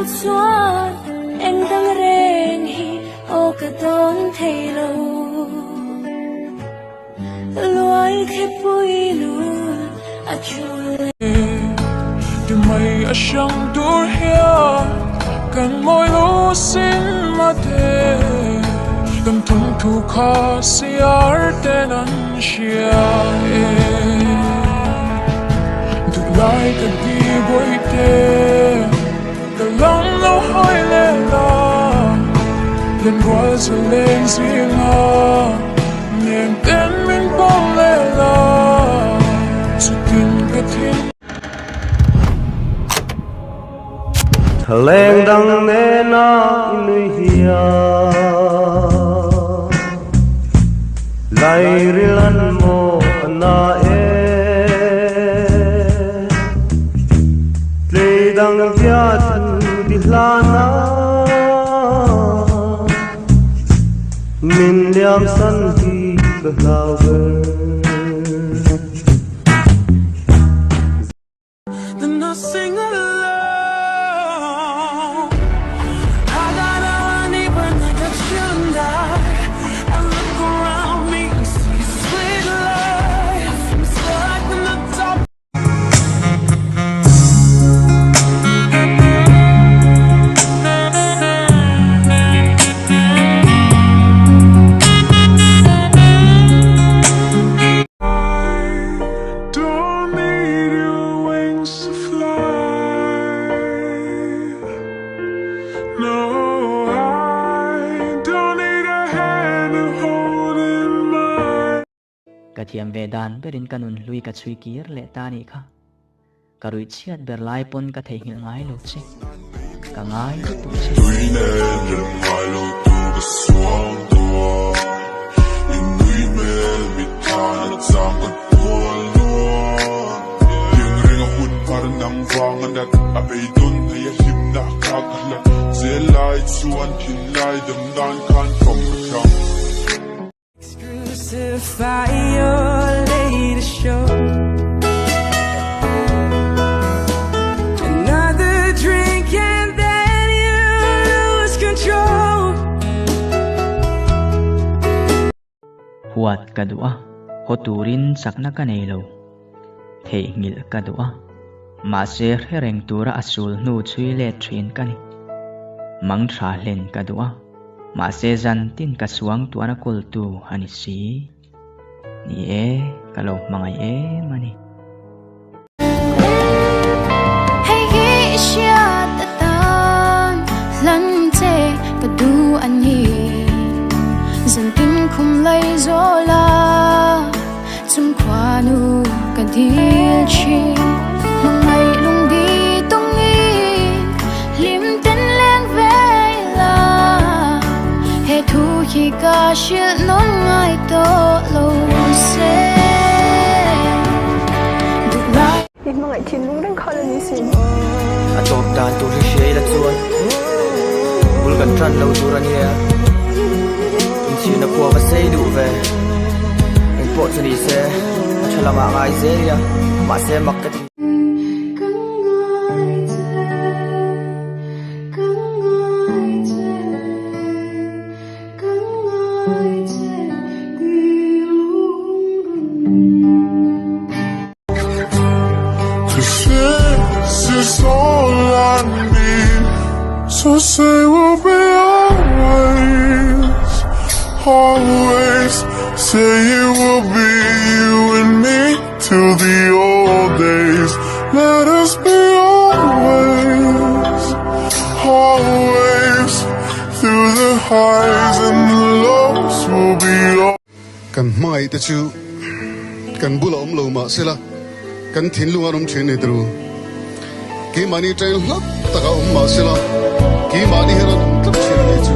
xuân em đang rèn hi ô cả đón thấy lâu loài khép vui luôn à chui đừng mây ở trong đôi hia cần môi lúa xin mà thế cần thung thu khó siar tên anh chia được lại cần đi bồi tê từ lòng lâu hỏi lên là lên qua giờ lên riêng à niềm tên mình bóng lên là sự tin cái thiên Leng dang ne na inui hiya lai rilan mo na le dang via tu di lana min liam san hi ka hlawer then I sing along. I got all I need when I got you and I look around me and see sweet life. It's like when the top. Don't need your wings to fly. No, I don't need a hand to hold in mine. Kathiam vedan berin kanun lui ka chui kir le tani kha karui chiat ber lai pon ka thei ngil ngai lo che ka ngai tu che Tui ne len ngai lo tu ka suang tua Inui me mi thana chang ka tual lua Yang ring a hun par nang vang anat a bei dun hay a him na ka kala Zelai chuan kin lai dam dan kan from the chang Crucify your latest show. Another drink and then you lose control. huat kadua hoturin sakna ka nei lo thei ngil kadua ma se hereng tura asul nu chui le thin kani mang tha len kadua ma se zan tin ka suang tuana kul tu ani si ni e kalo mangai e mani hay ghé xia ta tan lăn tê ta du anh hi dần tin không lấy gió la chung qua nu cả điên chi mong ngày lung đi tung in lim tên lên về là hệ thu khi cả chuyện non ngày to lâu sẽ được lại Ít mà ngày thiên lúc đang khó là như xin atop dan tu ri shei la chuan bul kan tran lo turan hiya in chi na ko va sei du ve en po chani se chala ma ngai ze ya ma se market This is all I need So say we'll be always Always Say it will be you and me Till the old days Let us be always Always Through the highs and the lows We'll be always Kan mai ta chu kan bula lo ma sela kan thin lu arom chene dru ki mani trail hap taka ma sela ki mani heran tlap chene chu